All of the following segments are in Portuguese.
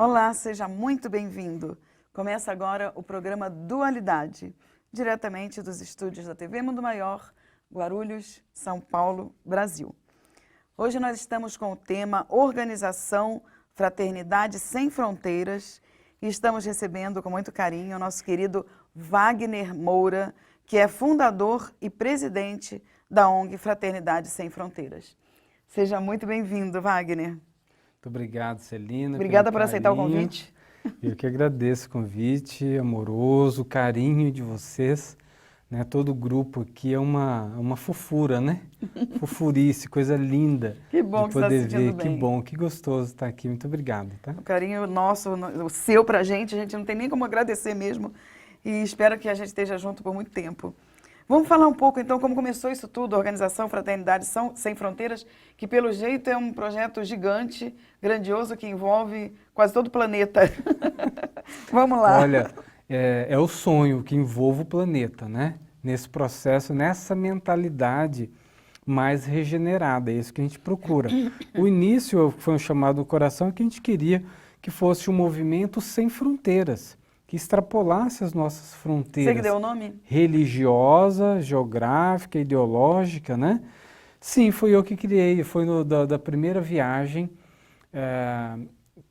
Olá, seja muito bem-vindo. Começa agora o programa Dualidade, diretamente dos estúdios da TV Mundo Maior, Guarulhos, São Paulo, Brasil. Hoje nós estamos com o tema Organização Fraternidade Sem Fronteiras e estamos recebendo com muito carinho o nosso querido Wagner Moura, que é fundador e presidente da ONG Fraternidade Sem Fronteiras. Seja muito bem-vindo, Wagner. Muito obrigado, Celina. Obrigada por aceitar o convite. Eu que agradeço o convite amoroso, o carinho de vocês. Né? Todo o grupo aqui é uma fofura, né? Fofurice, coisa linda. Que bom que você está se sentindo bem. Que bom, que gostoso estar aqui. Muito obrigado. Tá? O carinho nosso, o seu pra a gente não tem nem como agradecer mesmo. E espero que a gente esteja junto por muito tempo. Vamos falar um pouco, então, como começou isso tudo, a Organização Fraternidade Sem Fronteiras, que, pelo jeito, é um projeto gigante, grandioso, que envolve quase todo o planeta. Vamos lá. Olha, é o sonho que envolve o planeta, né? Nesse processo, nessa mentalidade mais regenerada, é isso que a gente procura. O início foi um chamado do coração que a gente queria que fosse um movimento sem fronteiras, que extrapolasse as nossas fronteiras. Você que deu o nome? Religiosa, geográfica, ideológica, né? Sim, foi eu que criei, foi da primeira viagem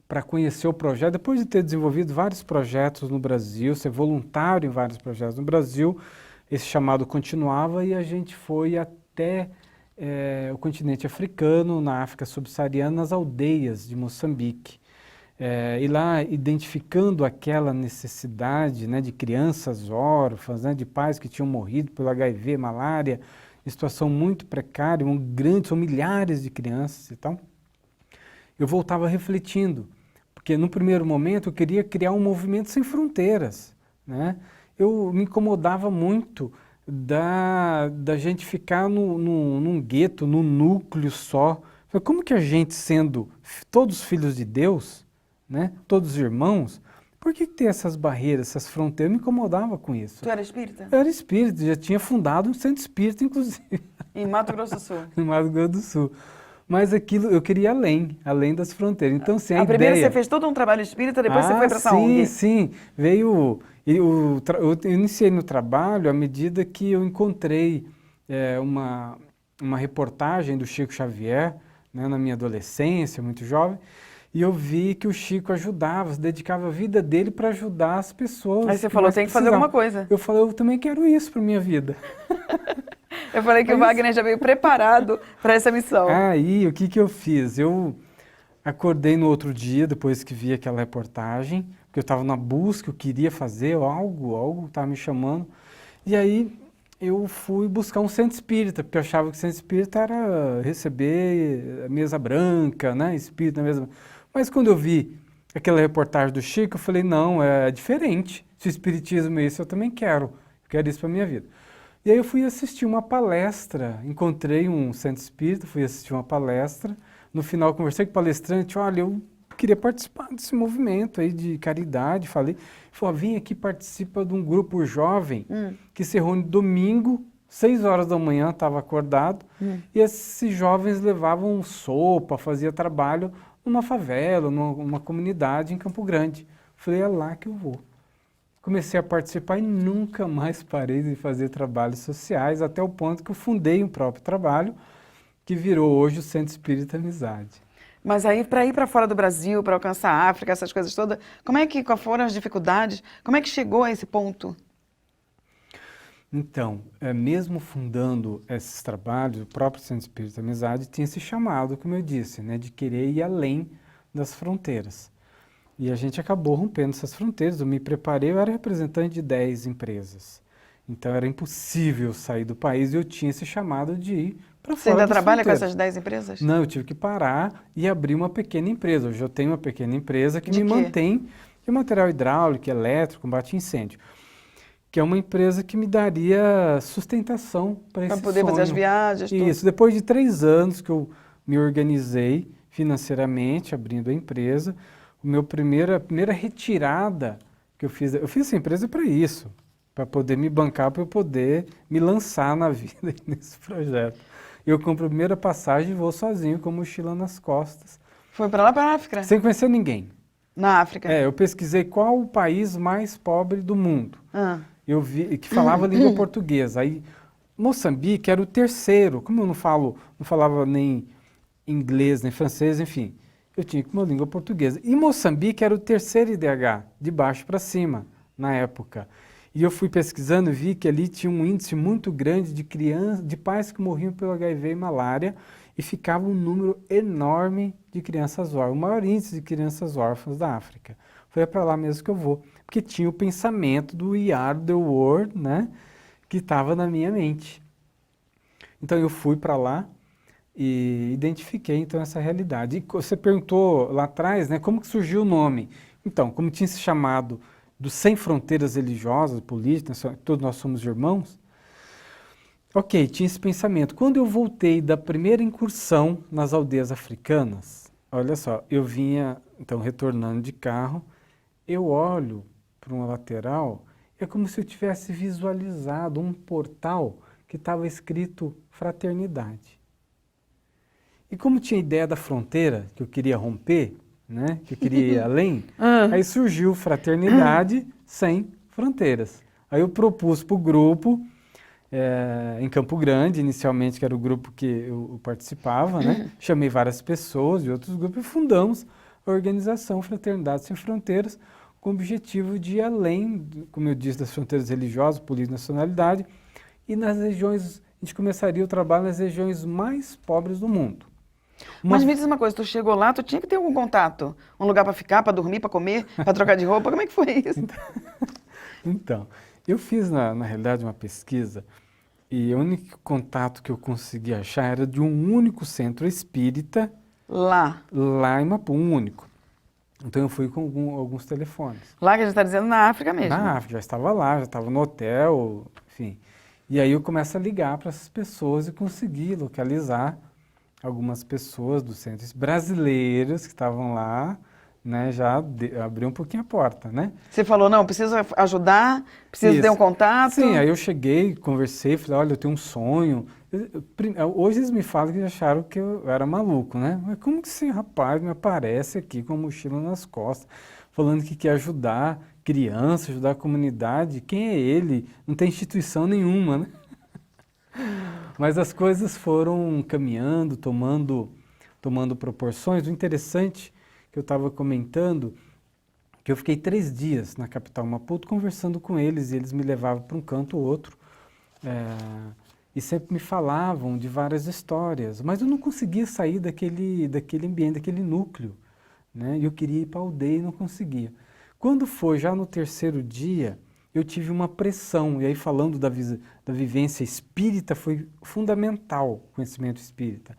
para conhecer o projeto. Depois de ter desenvolvido vários projetos no Brasil, ser voluntário em vários projetos no Brasil, esse chamado continuava e a gente foi até o continente africano, na África subsaariana, nas aldeias de Moçambique. E lá identificando aquela necessidade, né, de crianças órfãs, né, de pais que tinham morrido pelo HIV, malária, em situação muito precária, são milhares de crianças e tal. Eu voltava refletindo, porque no primeiro momento eu queria criar um movimento sem fronteiras, né? Eu me incomodava muito da gente ficar num gueto, num núcleo só. Como que a gente, sendo todos filhos de Deus, né? Todos irmãos, por que tem essas barreiras, essas fronteiras? Eu me incomodava com isso. Tu era espírita? Eu era espírita, já tinha fundado um centro espírita, inclusive. Em Mato Grosso do Sul? Em Mato Grosso do Sul. Mas aquilo, eu queria além das fronteiras. Então, assim, a primeiro ideia... você fez todo um trabalho espírita, depois você foi para essa ONG? Sim. Eu iniciei no trabalho à medida que eu encontrei uma reportagem do Chico Xavier, né, na minha adolescência, muito jovem, e eu vi que o Chico ajudava, se dedicava a vida dele para ajudar as pessoas. Aí você falou, tem que fazer alguma coisa. Eu falei, eu também quero isso para minha vida. Eu falei que o Wagner já veio preparado para essa missão. Aí, o que eu fiz? Eu acordei no outro dia, depois que vi aquela reportagem, porque eu estava na busca, eu queria fazer algo estava me chamando, e aí eu fui buscar um centro espírita, porque eu achava que o centro espírita era receber mesa branca, né, espírita na mesa branca. Mas quando eu vi aquela reportagem do Chico, eu falei, não, é diferente. Se o espiritismo é isso, eu também quero isso para a minha vida. E aí eu fui assistir uma palestra, encontrei um centro espírita, fui assistir uma palestra, no final conversei com o palestrante, olha, eu queria participar desse movimento aí de caridade, falei, vem aqui, participa de um grupo jovem que se reúne domingo, 6 horas da manhã, estava acordado, e esses jovens levavam sopa, fazia trabalho numa favela, numa comunidade em Campo Grande. Falei, é lá que eu vou. Comecei a participar e nunca mais parei de fazer trabalhos sociais, até o ponto que eu fundei um próprio trabalho, que virou hoje o Centro Espírita Amizade. Mas aí, para ir para fora do Brasil, para alcançar a África, essas coisas todas, quais foram as dificuldades? Como é que chegou a esse ponto? Então, mesmo fundando esses trabalhos, o próprio Centro Espírita Amizade tinha esse chamado, como eu disse, né, de querer ir além das fronteiras. E a gente acabou rompendo essas fronteiras, eu me preparei, eu era representante de 10 empresas. Então era impossível sair do país e eu tinha esse chamado de ir para fora das fronteiras. Você ainda trabalha com essas 10 empresas? Não, eu tive que parar e abrir uma pequena empresa. Hoje eu tenho uma pequena empresa que me mantém de material hidráulico, elétrico, combate a incêndio. Que é uma empresa que me daria sustentação para esse sonho. Para poder fazer as viagens, tudo. Isso, depois de 3 anos que eu me organizei financeiramente, abrindo a empresa, a primeira retirada que eu fiz essa empresa para isso, para poder me bancar, para eu poder me lançar na vida nesse projeto. Eu compro a primeira passagem e vou sozinho com mochila nas costas. Foi para lá, para a África? Sem conhecer ninguém. Na África? Eu pesquisei qual o país mais pobre do mundo. Ah. Eu vi que falava língua portuguesa. Aí Moçambique era o terceiro. Como eu não falava nem inglês, nem francês, enfim, eu tinha uma língua portuguesa. E Moçambique era o terceiro IDH, de baixo para cima, na época. E eu fui pesquisando e vi que ali tinha um índice muito grande de crianças, de pais que morriam pelo HIV e malária, e ficava um número enorme de crianças órfãs, o maior índice de crianças órfãs da África. Foi para lá mesmo que eu vou, porque tinha o pensamento do We Are the World, né, que estava na minha mente. Então eu fui para lá e identifiquei então essa realidade. E você perguntou lá atrás, né, como que surgiu o nome? Então, como tinha se chamado dos Sem Fronteiras Religiosas, Políticas, todos nós somos irmãos, ok, tinha esse pensamento. Quando eu voltei da primeira incursão nas aldeias africanas, olha só, eu vinha, então, retornando de carro, eu olho para uma lateral, é como se eu tivesse visualizado um portal que estava escrito Fraternidade. E como tinha ideia da fronteira, que eu queria romper, né, que eu queria ir além, aí surgiu Fraternidade Sem Fronteiras. Aí eu propus para o grupo, em Campo Grande, inicialmente, que era o grupo que eu participava, né? Chamei várias pessoas de outros grupos e fundamos a organização Fraternidade Sem Fronteiras, com o objetivo de ir além, como eu disse, das fronteiras religiosas, política, nacionalidade, e nas regiões, a gente começaria o trabalho nas regiões mais pobres do mundo. Mas me diz uma coisa, tu chegou lá, tu tinha que ter algum contato? Um lugar para ficar, para dormir, para comer, para trocar de roupa? Como é que foi isso? Então, eu fiz, na realidade, uma pesquisa e o único contato que eu consegui achar era de um único centro espírita Lá em Mapu, um único. Então eu fui com alguns telefones. Lá que a gente está dizendo na África mesmo. Na África, já estava lá, já estava no hotel, enfim. E aí eu começo a ligar para essas pessoas e consegui localizar algumas pessoas dos centros brasileiros que estavam lá, né, já abriu um pouquinho a porta, né? Você falou, não, preciso ajudar, preciso ter um contato. Sim, aí eu cheguei, conversei, falei, olha, eu tenho um sonho. Hoje eles me falam que acharam que eu era maluco, né? Mas como que esse rapaz me aparece aqui com a mochila nas costas, falando que quer ajudar criança, ajudar a comunidade? Quem é ele? Não tem instituição nenhuma, né? Mas as coisas foram caminhando, tomando proporções. O interessante que eu estava comentando, que eu fiquei 3 dias na capital Maputo conversando com eles, e eles me levavam para um canto ou outro, e sempre me falavam de várias histórias, mas eu não conseguia sair daquele ambiente, daquele núcleo, né? E eu queria ir para a aldeia e não conseguia. Quando foi já no 3º dia, eu tive uma pressão, e aí falando da vivência espírita, foi fundamental o conhecimento espírita.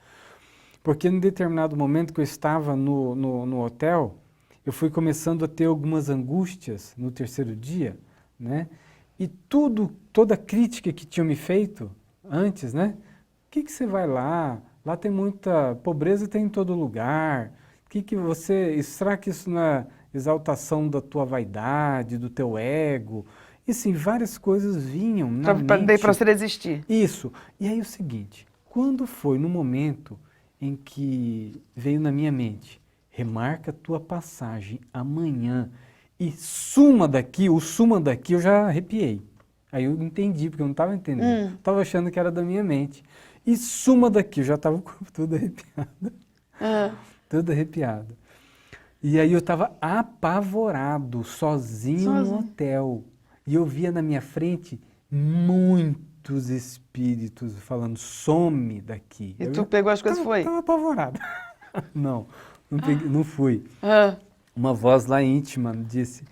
Porque em determinado momento que eu estava no hotel, eu fui começando a ter algumas angústias no 3º dia, né? E toda a crítica que tinham me feito antes, né? O que você vai lá? Lá tem muita pobreza, tem em todo lugar. Será que isso não é exaltação da tua vaidade, do teu ego? E sim, várias coisas vinham na mente. Para você desistir. Isso. E aí o seguinte, quando foi no momento em que veio na minha mente, remarca a tua passagem amanhã e suma daqui, eu já arrepiei. Aí eu entendi, porque eu não estava entendendo. Estava achando que era da minha mente. E suma daqui, eu já estava com o corpo todo arrepiado. Todo arrepiado. E aí eu estava apavorado, sozinho no hotel. E eu via na minha frente muitos espíritos falando, some daqui. E tu pegou as coisas e foi? Estava apavorado. Não fui. Uma voz lá íntima me disse,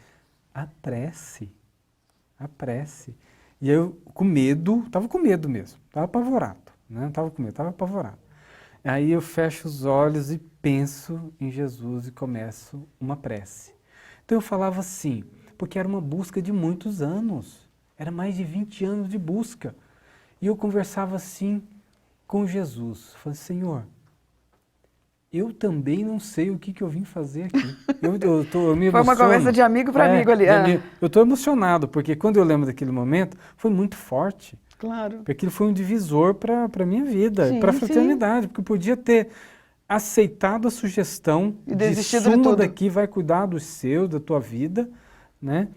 a prece. E eu, com medo, estava com medo mesmo, estava apavorado, né? Não estava com medo, estava apavorado. Aí eu fecho os olhos e penso em Jesus e começo uma prece. Então eu falava assim, porque era uma busca de muitos anos, era mais de 20 anos de busca. E eu conversava assim com Jesus, falei, Senhor, eu também não sei o que eu vim fazer aqui. Eu me emociono. Foi uma conversa de amigo para amigo ali. Eu estou emocionado, porque quando eu lembro daquele momento, foi muito forte. Claro. Porque aquilo foi um divisor para a minha vida, para a fraternidade, porque eu podia ter aceitado a sugestão E de desistido de suma tudo. daqui, vai cuidar dos seus, da tua vida, né?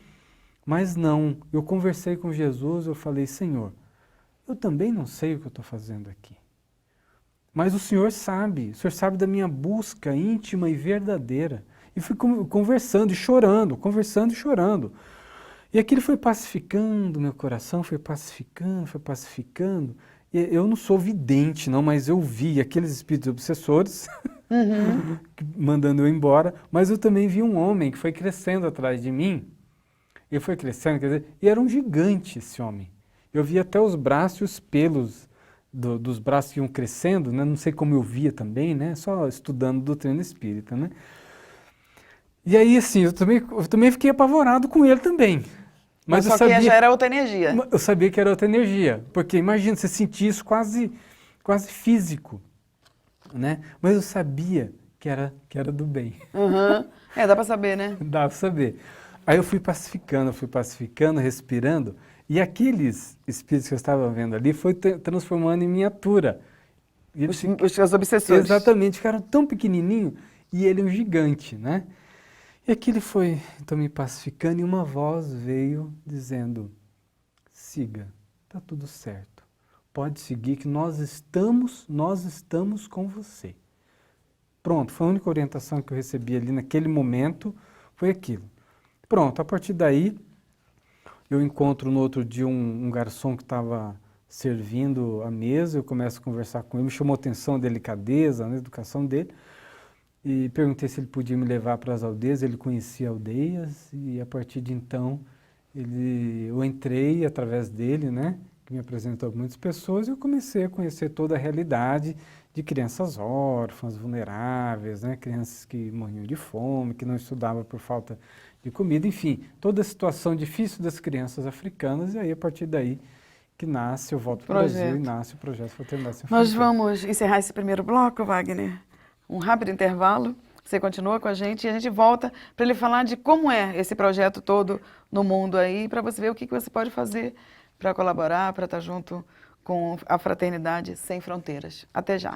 Mas não, eu conversei com Jesus, eu falei, Senhor, eu também não sei o que eu estou fazendo aqui. Mas o Senhor sabe da minha busca íntima e verdadeira. E fui conversando e chorando, conversando e chorando. E aquilo foi pacificando meu coração, foi pacificando, foi pacificando. E eu não sou vidente, não, mas eu vi aqueles espíritos obsessores mandando eu embora, mas eu também vi um homem que foi crescendo atrás de mim. Ele foi crescendo, quer dizer, e era um gigante esse homem. Eu via até os braços e os pelos dos braços que iam crescendo, né? Não sei como eu via também, né? Só estudando doutrina espírita, né? E aí, assim, eu também fiquei apavorado com ele também. Mas eu só sabia, que já era outra energia. eu sabia que era outra energia, porque imagina, você sentia isso quase físico, né? Mas eu sabia que era do bem. Uhum. Dá pra saber, né? Dá para saber. Aí eu fui pacificando, respirando, e aqueles espíritos que eu estava vendo ali foi transformando em miniatura. E eles Os obsessores. exatamente, ficaram tão pequenininho e ele um gigante, né? E aquilo foi então me pacificando e uma voz veio dizendo, siga, tá tudo certo, pode seguir que nós estamos com você. Pronto, foi a única orientação que eu recebi ali naquele momento, foi aquilo. Pronto, a partir daí, eu encontro no outro dia um garçom que estava servindo a mesa, eu começo a conversar com ele, me chamou a atenção a delicadeza, a educação dele, e perguntei se ele podia me levar para as aldeias, ele conhecia aldeias, e a partir de então, eu entrei através dele, né, que me apresentou a muitas pessoas, e eu comecei a conhecer toda a realidade de crianças órfãs, vulneráveis, né, crianças que morriam de fome, que não estudavam por falta de comida, enfim, toda a situação difícil das crianças africanas, e aí a partir daí que nasce, eu volto para o Brasil e nasce o projeto Fraternidade Sem Nós Fronteiras. vamos encerrar esse primeiro bloco, Wagner. Um rápido intervalo, você continua com a gente e a gente volta para ele falar de como é esse projeto todo no mundo aí, para você ver o que você pode fazer para colaborar, para estar junto com a Fraternidade Sem Fronteiras. Até já.